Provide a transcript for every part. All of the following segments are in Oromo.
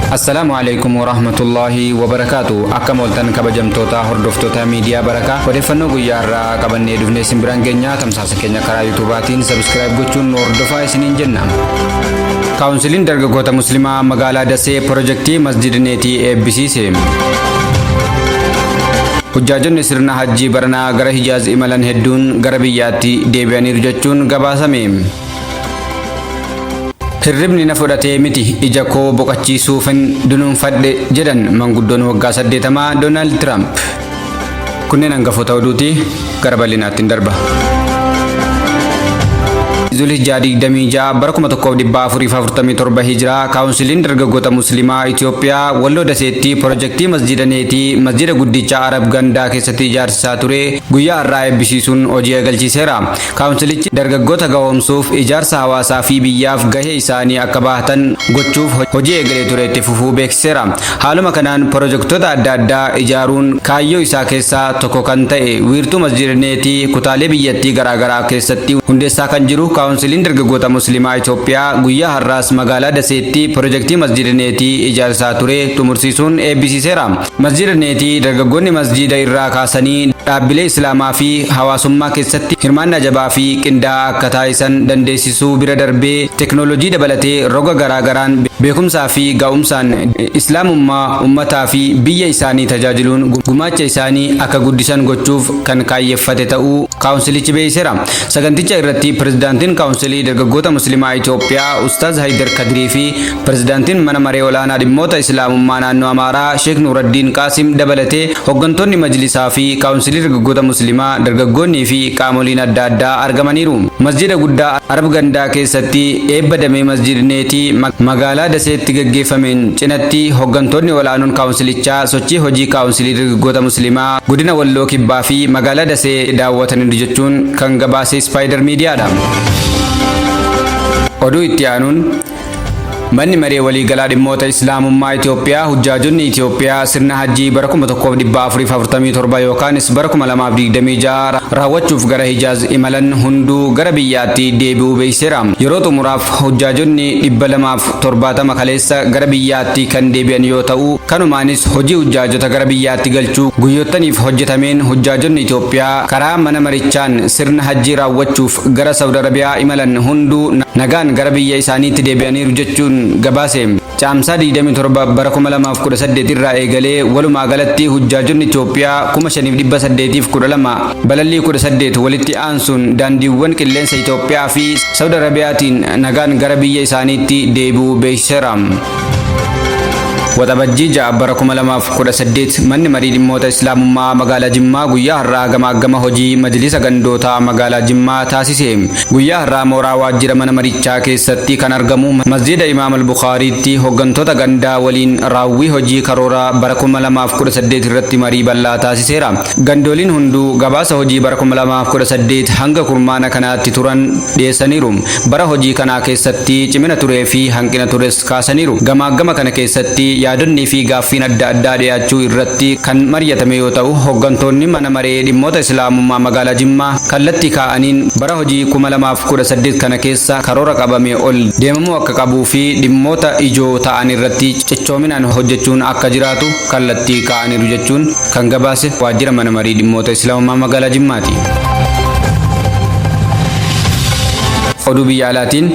Assalamualaikum warahmatullahi wabarakatuh. Akkam oltan kabajamtoota hordoftoota miidiyaa Barakaa. Odeeffannoo guyyaa irraa qabannee dhufnee simbiraan keenya tamsaasa keenya karaa YouTubaatiin subscribe gochuun hordofaa isiniin jenna. Kaawunsiliin dargaggoota Muslimaa magaalaa Dasee pirojektii Masjid Neetii eebbisiise. Hujjaajonni sirna hajjii baranaa gara Hijaaz imalan hedduun gara biyyaatti deebi'aniiru jechuun gabaasame. Hirribni na fudhatee miti ija koo boqachiisuufin dunuunfadhe jedhan manguddoon waggaa 80 Donald Trump. Kunneen hangafoota oduuti gara bal'inaatti darba. Zulhijjaa 26 bara 1447 Hijiraa Kaawunsiliin dargaggoota Muslimaa Itoophiyaa Walloo Daseetti pirojektii Masjida Neetii masjida guddicha Arab Gandaa keessatti ijaarsisaa ture guyyaa har'aa eebbisiisuun hojii eegalchiiseera. Kaawunsilichi dargaggoota ga'oomsuuf ijaarsa hawaasaa fi biyyaaf gahee isaanii akka bahatan gochuuf hojii eegalee ture itti fufuu beeksiseera. Haaluma kanaan pirojektoota adda addaa ijaaruun kaayyoo isaa keessaa tokko kan ta'e wiirtuu Masjida Neetii kutaalee biyyattii garaagaraa keessatti hundeessaa kan jiru Kaawunsiliin dargaggoota Muslimaa Itoophiyaa guyyaa har'aas magaalaa Daseetti pirojektii Masjida Neetii ijaarsaa ture xumursiisuun eebbisiiseera. Masjida Neetii dargaggoonni masjida irraa kaasanii dhaabbilee Islaamaa fi hawaasummaa keessatti hirmaannaa jabaa fi qindaa'aa akka taasisan dandeessisuu bira darbee teknoolojii dabalatee roga garaagaraan beekumsaa fi ga'umsaan Islaamummaa ummataa fi biyya isaanii tajaajiluun gumaacha isaanii akka guddisan gochuuf kan kaayyeeffate ta'uu Kaawunsilichi beeksiseera. Saganticha irratti pirezidaantiin Kaawunsilii dargaggoota Muslimaa Itoophiyaa Ustaaz Haydar Kadirii fi pirezidaantiin mana maree olaanaa dhimmoota Islaamummaa naannoo Amaaraa Sheek Nuuraddiin Qaasim dabalatee hooggantoonni majlisaa fi Kaawunsilii dargaggoota Muslimaa dargaggoonnii fi qaamoliin adda addaa argamaniiru. Masjida guddaa Arab Gandaa keessatti eebba damee Masjid Neetii magaalaa Daseetti gaggeeffameen cinatti hooggantoonni olaanoon Kaawunsilichaa sochii hojii Kaawunsilii dargaggoota Muslimaa godina Walloo Kibbaa fi magaalaa Dasee daawwataniiru jechuun kan gabaase Spider Miidiyaadha. Oduu itti aanuun Manni maree waliigalaa dhimmoota Islaamummaa Itoophiyaa hujjaajonni Itoophiyaa sirna hajjii bara 1447 yookaanis bara 2026 raawwachuuf gara Hijaaz imalan hunduu gara biyyaatti deebi'uu beeksiseera. Yeroo xumuraaf hujjaajonni 270 kaleessa gara biyyaatti kan deebi'an yoo ta'u, kanumaanis hojii hujjaajota gara biyyaatti galchuu guyyoottaniif hojjetameen hujjaajonni Itoophiyaa karaa mana marichaan sirna hajjii raawwachuuf gara Saudi Arabiyaa imalan hunduu nagaan gara biyya isaaniitti deebi'aniiru jechuun gabaase. Caamsaa 27 bara 2018 irraa eegalee walumaa galatti hujjaajonni Itoophiyaa 5812 balallii 18 walitti aansuun daandiiwwan qilleensa Itoophiyaa fi Saudi Arabiyaatiin nagaan gara biyya isaaniitti deebi'uu beeksiseera. Waxabajjii 6 bara 2018 manni marii dhimmoota Islaamummaa magaalaa Jimmaa guyyaa har'aa gama hojii majlisa gandootaa magaalaa Jimmaa taasise. Guyyaa har'aa mooraa waajjira mana marichaa keessatti kan argamu masjida Imaam al-Bukhaariitti hooggantoota gandaa waliin raawwii hojii karoora bara 2018 irratti marii bal'aa taasiseera. Gandooliin hunduu gabaasa hojii bara 2018 hanga kurmaana kanaatti turan dhiyeessaniiru. Bara hojii kanaa keessatti cimina turee fi hanqina tures kaasaniiru. Gama kana keessatti yaadonni fi gaaffiin adda addaa dhiyaachuu irratti kan mari'atame yoo ta'u, hooggantoonni mana maree dhimmoota Islaamummaa magaalaa Jimmaa kallattii kaa'aniin bara hojii 2018 kana keessa karoora qabame ol deemamuu akka qabuu fi dhimmoota ijoo ta'an irratti cichoominaan hojjechuun akka jiraatu kallattii kaa'aniiru jechuun kan gabaase waajjira mana marii dhimmoota Islaamummaa magaalaa Jimmaati. Oduu biyya alaatiin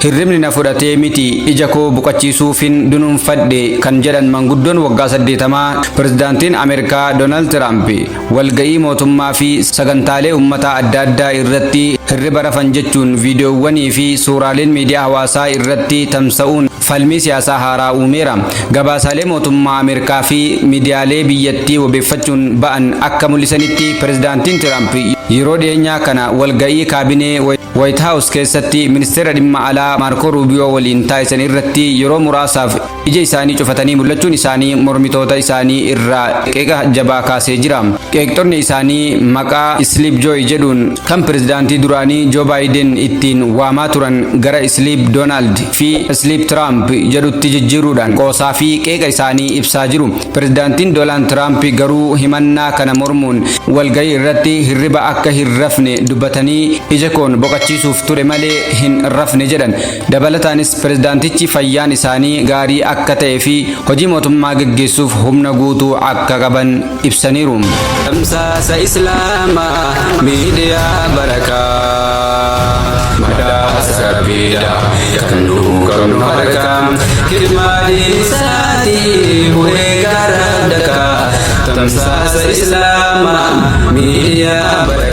hirribni na fudhatee miti ija koo boqachiisuufin dunuunfadhe kan jedhan manguddoon waggaa 80 pirezidaantiin Ameerikaa Donald Trump walga'ii mootummaa fi sagantaalee uummataa adda addaa irratti hirriba rafan jechuun viidiyoowwanii fi suuraaleen miidiyaa hawaasaa irratti tamsa'uun falmii siyaasaa haaraa uumeera. Gabaasaalee mootummaa Ameerikaa fi miidiyaalee biyyattii wabeeffachuun ba'an akka mul'isanitti pirezidaantiin Trump yeroo dhiyeenyaa kana walga'ii kaabinee White House keessatti ministeera dhimma alaa Marco Rubio waliin taasisan irratti yeroo muraasaaf ija isaanii cufatanii mul'achuun isaanii mormitoota isaanii irraa qeeqa jabaa kaasee jira. Qeeqxonni isaanii maqaa Sleep Joy jedhuun kan pirezidaantii duraanii Joe Biden ittiin waamaa turan gara Sleep Donald fi Sleep Trump jedhutti jijjiiruudhaan qoosaa fi qeeqa isaanii ibsaa jiru. Pirezidaantiin Donald Trump garuu himannaa kana mormuun walga'ii irratti hirriba akka hin rafne dubbatanii ija koon boqochiisuuf daawwachiisuuf ture malee hin rafne jedhan. Dabalataanis pirezidaantichi fayyaan isaanii gaarii akka ta'ee fi hojii mootummaa gaggeessuuf humna guutuu akka qaban ibsaniiru. Tamsaasa Islaamaa miidiyaa barakaa madaasa sarbiidha kan nuu qabnu harkaa kirmaadii isaatii bu'ee gara dakaa. Tamsaasa Islaamaa miidiyaa barakaa